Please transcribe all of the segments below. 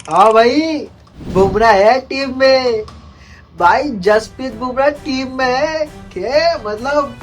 हाँ भाई, बुमराह है टीम में। भाई जसप्रीत बुमराह टीम में है। क्या मतलब,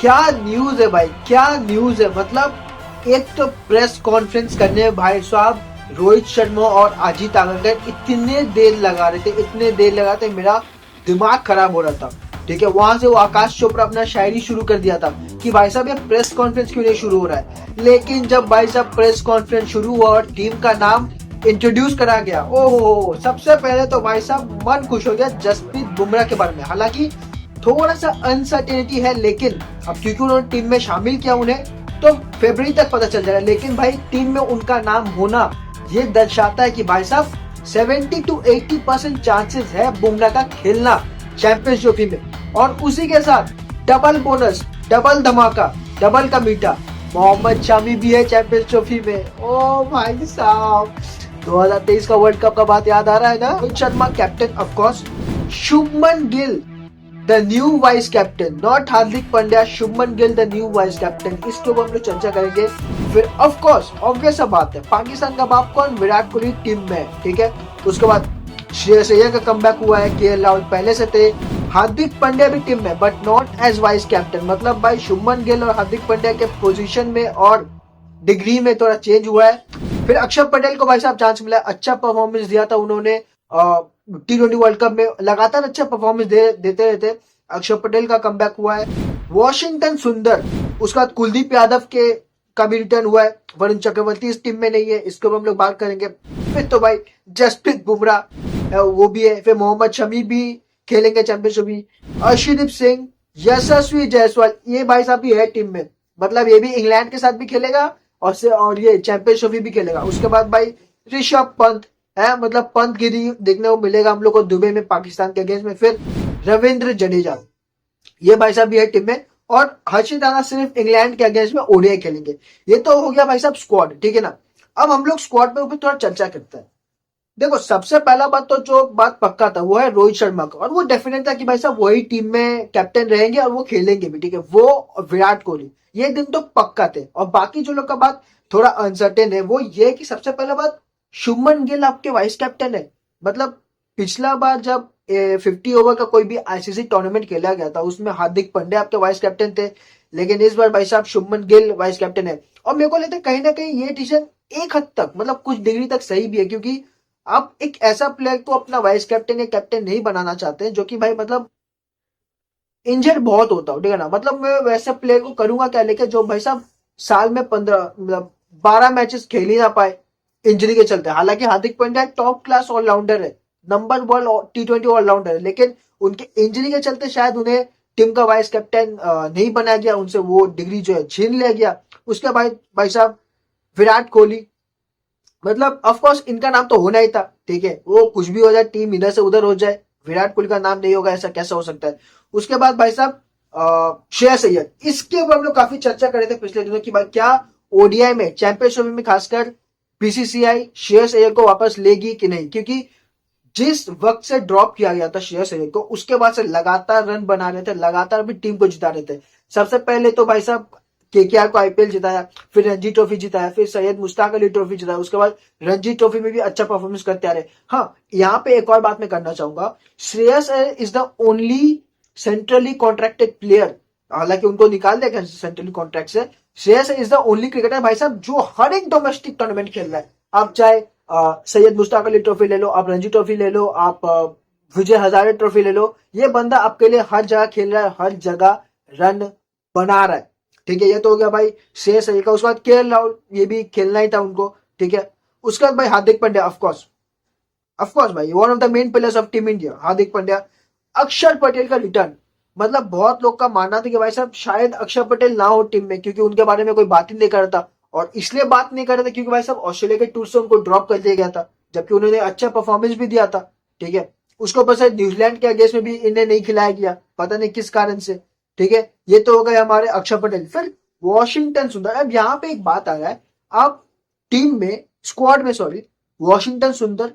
क्या न्यूज है भाई, क्या न्यूज है। मतलब एक तो प्रेस कॉन्फ्रेंस करने में भाई साहब रोहित शर्मा और अजीत आगरकर इतने देर लगा रहे थे, इतने देर लगा थे, मेरा दिमाग खराब हो रहा था। ठीक है, वहां से वो आकाश चोपड़ा अपना शायरी शुरू कर दिया था कि भाई साहब ये प्रेस कॉन्फ्रेंस क्यों नहीं शुरू हो रहा है। लेकिन जब भाई साहब प्रेस कॉन्फ्रेंस शुरू हुआ और टीम का नाम इंट्रोड्यूस करा गया, ओहो, सबसे पहले तो भाई साहब मन खुश हो गया जसप्रीत बुमराह के बारे में। हालांकि थोड़ा सा अनसर्टेनिटी है, लेकिन अब क्योंकि उन्होंने टीम में शामिल किया उन्हें, तो फरवरी तक पता चल जाएगा। लेकिन भाई टीम में उनका नाम होना ये दर्शाता है कि भाई साहब 70 to 80% चांसेस है बुमराह का खेलना चैंपियंस ट्रॉफी में। और उसी के साथ डबल बोनस, डबल धमाका, डबल का मीठा, मोहम्मद शामी भी है चैंपियंस ट्रॉफी में। ओ भाई साहब, 2023 का वर्ल्ड कप का बात याद आ रहा है ना। Rohit Sharma captain of course, Shubman Gill the new vice captain, not Hardik Pandya, Shubman Gill the new vice captain. इसके ऊपर हम लोग चर्चा करेंगे। फिर ऑफ कोर्स ऑब्वियस बात है, पाकिस्तान का बाप कौन, विराट कोहली टीम में है। ठीक है, उसके बाद श्रेयस अय्यर का कमबैक हुआ है, केएल राहुल पहले से थे, हार्दिक पांड्या भी टीम में but not as vice captain. मतलब भाई शुभमन गिल और हार्दिक पांड्या के पोजीशन में और डिग्री में थोड़ा चेंज हुआ है। फिर अक्षर पटेल को भाई साहब चांस मिला, अच्छा परफॉर्मेंस दिया था उन्होंने T20 वर्ल्ड कप में, लगातार अच्छा परफॉर्मेंस देते रहते। अक्षर पटेल का कमबैक हुआ है। वॉशिंगटन सुंदर, उसके बाद कुलदीप यादव के का भी रिटर्न हुआ है। वरुण चक्रवर्ती इस टीम में नहीं है, इसके ऊपर हम लोग बात करेंगे। फिर तो भाई जसप्रीत बुमराह वो भी है, फिर मोहम्मद शमी भी खेलेंगे चैंपियनशिप भी, अर्शदीप सिंह, यशस्वी जायसवाल, ये भाई साहब भी है टीम में। मतलब ये भी इंग्लैंड के साथ भी खेलेगा और ये चैंपियनशिप भी खेलेगा। उसके बाद भाई ऋषभ पंत है, मतलब पंत गिरी देखने को मिलेगा हम लोग को दुबई में पाकिस्तान के अगेंस्ट में। फिर रविंद्र जडेजा, ये भाई साहब भी है टीम में। और हर्षित राणा सिर्फ इंग्लैंड के अगेंस्ट में ओडीआई खेलेंगे। ये तो हो गया भाई साहब स्क्वाड, ठीक है ना। अब हम लोग स्क्वाड पे ऊपर थोड़ा चर्चा करते हैं। देखो, सबसे पहला बात तो जो बात पक्का था वो है रोहित शर्मा का, और वो डेफिनेट था कि भाई साहब वही टीम में कैप्टन रहेंगे और वो खेलेंगे भी। ठीक है, वो और विराट कोहली, ये दिन तो पक्का थे। और बाकी जो लोग का बात थोड़ा अनसर्टेन है, वो ये कि सबसे पहला बात, शुभमन गिल आपके वाइस कैप्टन है। मतलब पिछला बार जब 50 ओवर का कोई भी आईसीसी टूर्नामेंट खेला गया था, उसमें हार्दिक पांड्या आपके वाइस कैप्टन थे। लेकिन इस बार भाई साहब शुभमन गिल वाइस कैप्टन है। और मेरे को लगता है कहीं ना कहीं ये डिसीजन एक हद तक, मतलब कुछ डिग्री तक सही भी है, क्योंकि आप एक ऐसा प्लेयर को अपना वाइस कैप्टन या कैप्टन नहीं बनाना चाहते जो कि भाई मतलब इंजर्ड बहुत होता हो। ठीक है ना, मतलब मैं वैसे प्लेयर को करूंगा क्या लेके जो भाई साहब साल में 15 मतलब 12 मैचेस खेल ही ना पाए इंजरी के चलते। हालांकि Hardik Pandya top class allrounder है, नंबर 1 T20 ऑलराउंडर है, लेकिन उनके इंजरी के चलते शायद उन्हें टीम का वाइस कैप्टन नहीं बनाया गया, उनसे वो डिग्री जो है छीन लिया गया। उसके बाद भाई साहब विराट कोहली, मतलब ऑफ कोर्स इनका नाम तो होना ही था। ठीक है, वो कुछ भी हो जाए, टीम इधर से उधर हो जाए, विराट कोहली का नाम नहीं होगा, ऐसा कैसा हो सकता है। उसके बाद भाई साहब श्रेयस अय्यर, इसके ऊपर हम लोग काफी चर्चा कर रहे थे पिछले दिनों की, भाई क्या ओडीआई में चैंपियनशिप में खासकर बीसीसीआई श्रेयस अय्यर को वापस लेगी कि नहीं। क्योंकि जिस वक्त से ड्रॉप किया गया था श्रेयस अय्यर को, उसके बाद से लगातार रन बना रहे थे, लगातार भी टीम को जिता रहे थे। सबसे पहले तो भाई साहब केकेआर को आईपीएल जिताया, फिर रणजी ट्रॉफी जिताया, फिर सैयद मुश्ताक अली ट्रॉफी जिताया, उसके बाद रणजी ट्रॉफी में भी अच्छा परफॉर्मेंस करते आ रहे। हाँ, यहाँ पे एक और बात मैं करना चाहूंगा, Shreyas Iyer is the only centrally contracted player, हालांकि उनको निकाल दिया गया सेंट्रली कॉन्ट्रैक्ट से। Shreyas is the only cricketer भाई साहब जो हर एक डोमेस्टिक टूर्नामेंट खेल रहा है। आप चाहे सैयद मुश्ताक अली ट्रॉफी ले लो, आप रणजी ट्रॉफी ले लो, आप विजय हजारे ट्रॉफी ले लो, ये बंदा आपके लिए हर जगह खेल रहा है, हर जगह रन बना रहा है। ठीक है, ये तो हो गया भाई श्रेयस अय्यर का। उसके बाद केएल राहुल, ये भी खेलना ही था उनको। ठीक है, उसके बाद भाई हार्दिक पांड्या, ऑफकोर्स भाई one of the main players of team India Hardik Pandya. Axar Patel का रिटर्न, मतलब बहुत लोग का मानना था कि भाई साहब शायद अक्षर पटेल ना हो टीम में, क्योंकि उनके बारे में कोई बात ही नहीं कर रहा था। और इसलिए बात नहीं कर रहे थे क्योंकि भाई साहब ऑस्ट्रेलिया के टूर से उनको ड्रॉप कर दिया गया था, जबकि उन्होंने अच्छा परफॉर्मेंस भी दिया था। ठीक है, उसके ऊपर से न्यूजीलैंड के अगेंस्ट में भी इन्हें नहीं खिलाया गया, पता नहीं किस कारण से। ठीक है, ये तो हो गए हमारे अक्षर पटेल। फिर वॉशिंगटन सुंदर, अब यहाँ पे एक बात आ रहा है, आप टीम में, स्क्वाड में सॉरी, वॉशिंगटन सुंदर,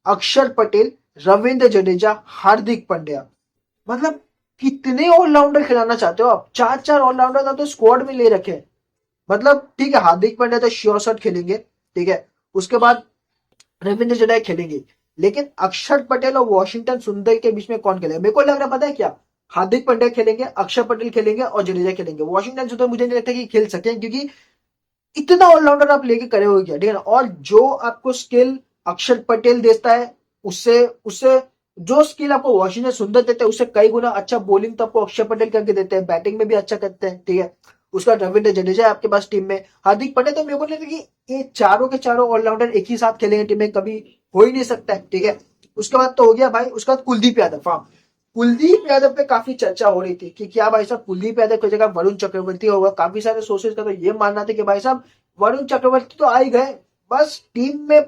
अक्षर पटेल, रविंद्र जडेजा, हार्दिक पांड्या, मतलब कितने ऑलराउंडर खिलाना चाहते हो आप। चार चार ऑलराउंडर तो स्क्वाड में ले रखे हैं। मतलब ठीक है, हार्दिक पांड्या तो श्योर शॉट खेलेंगे। ठीक है, उसके बाद रविंद्र जडेजा खेलेंगे, लेकिन अक्षर पटेल और वॉशिंगटन सुंदर के बीच में कौन खेलेगा? मेरे को लग रहा है पता है क्या, हार्दिक पांड्या खेलेंगे, अक्षर पटेल खेलेंगे और जडेजा खेलेंगे। वॉशिंगटन सुंदर मुझे नहीं लगता कि खेल सके, क्योंकि इतना ऑलराउंडर आप लेके करे हो क्या, ठीक है ना। और जो आपको स्किल अक्षर पटेल देता है, उससे उससे जो स्किल आपको वॉशिंगटन सुंदर देते हैं, उससे कई गुना अच्छा बॉलिंग तो आपको अक्षर पटेल करके देते हैं, बैटिंग में भी अच्छा करते हैं, ठीक है। उसका रविंद्र जडेजा है आपके पास टीम में, हार्दिक पटेल, तो मेरे को नहीं लगता कि ये चारों के चारों ऑलराउंडर एक ही साथ खेलेंगे टीम में, कभी हो ही नहीं सकता है, ठीक है। उसके बाद तो हो गया भाई, उसके बाद कुलदीप यादव। हाँ, कुलदीप यादव पे काफी चर्चा हो रही थी कि क्या भाई साहब कुलदीप यादव की जगह वरुण चक्रवर्ती होगा। काफी सारे सोर्सेज का तो ये मानना था कि भाई साहब वरुण चक्रवर्ती तो आ ही गए, बस टीम में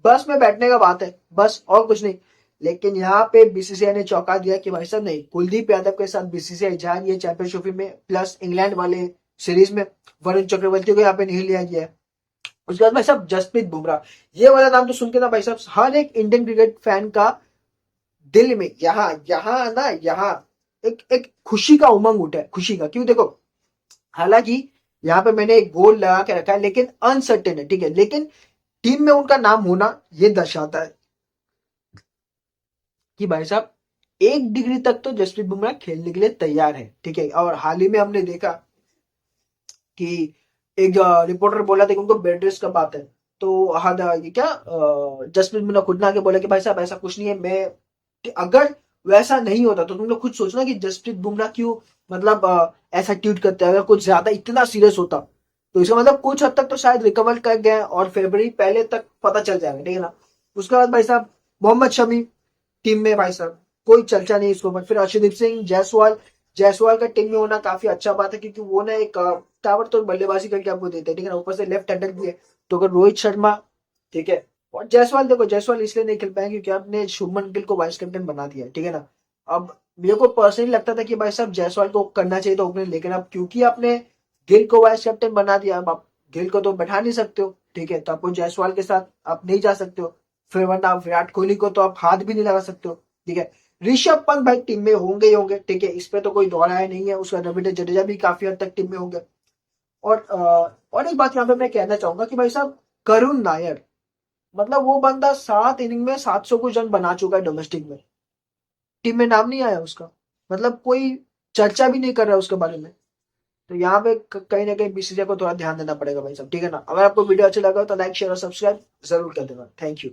बस में बैठने का बात है, बस और कुछ नहीं। लेकिन यहाँ पे बीसीसीआई ने चौंका दिया कि भाई साहब नहीं, कुलदीप यादव के साथ बीसीसीआई जा रही है चैंपियनशिप में, प्लस इंग्लैंड वाले सीरीज में वरुण चक्रवर्ती को यहाँ पे नहीं लिया गया है। उसके बाद भाई साहब जसप्रीत बुमराह, ये वाला नाम तो सुन के ना भाई साहब हर एक इंडियन क्रिकेट फैन का दिल में यहाँ यहाँ ना यहाँ एक एक खुशी का उमंग उठा है, खुशी का। क्यों? देखो, हालांकि यहाँ पे मैंने एक गोल लगा के रखा है, लेकिन अनसर्टेन है, ठीक है। लेकिन टीम में उनका नाम होना ये दर्शाता है कि भाई साहब 1 डिग्री तक तो जसप्रीत बुमराह खेलने के लिए तैयार है, ठीक है। और हाल ही में हमने देखा कि एक रिपोर्टर बोला था कि उनको बेड रेस्ट कब आता है, तो हाँ ये क्या जसप्रीत बुमराह खुद ना आके बोला कि भाई साहब ऐसा कुछ नहीं है, मैं अगर वैसा नहीं होता तो तुम लोग खुद सोचना कि जसप्रीत बुमराह क्यों मतलब ऐसा ट्वीट करते हैं। अगर कुछ ज्यादा इतना सीरियस होता तो इसका मतलब कुछ हद तक तो शायद रिकवर कर गए और फरवरी पहले तक पता चल जाएगा, ठीक है ना। उसके बाद भाई साहब मोहम्मद शमी टीम में, भाई साहब कोई चर्चा नहीं इसको मत। फिर अर्शदीप सिंह जायसवाल, जायसवाल का टीम में होना काफी अच्छा बात है, क्योंकि वो ना एक ताबड़तोड़ बल्लेबाजी करके आपको देते हैं, ठीक है ना। ऊपर से लेफ्ट हैंडर भी है, तो अगर रोहित शर्मा, ठीक है, और जायसवाल, देखो जायसवाल इसलिए नहीं खेल पाएंगे क्योंकि आपने शुभमन गिल को वाइस कैप्टन बना दिया है, ठीक है ना। अब मेरे को पर्सनली लगता था कि भाई साहब जायसवाल को करना चाहिए था ओपनिंग, लेकिन अब क्योंकि आपने गिल को वाइस कैप्टन बना दिया, अब आप गिल को तो बैठा नहीं सकते हो, ठीक है, तो आपको जायसवाल के साथ आप नहीं जा सकते हो। फिर वरना आप विराट कोहली को तो आप हाथ भी नहीं लगा सकते हो, ठीक है। ऋषभ पंत भाई टीम में होंगे ही होंगे, ठीक है, इस पे तो कोई दौड़ा नहीं है। उसका रविंद्र जडेजा भी काफी हद तक टीम में होंगे। और एक बात यहाँ पे मैं कहना चाहूंगा कि भाई साहब करुण नायर, मतलब वो बंदा 7 इनिंग में 700 कुछ रन बना चुका है डोमेस्टिक में, टीम में नाम नहीं आया उसका, मतलब कोई चर्चा भी नहीं कर रहा है उसके बारे में। तो यहाँ पे कहीं ना कहीं बीसीसीआई को थोड़ा ध्यान देना पड़ेगा भाई साहब, ठीक है ना। अगर आपको वीडियो अच्छा लगा तो लाइक शेयर और सब्सक्राइब जरूर कर देना। Thank you.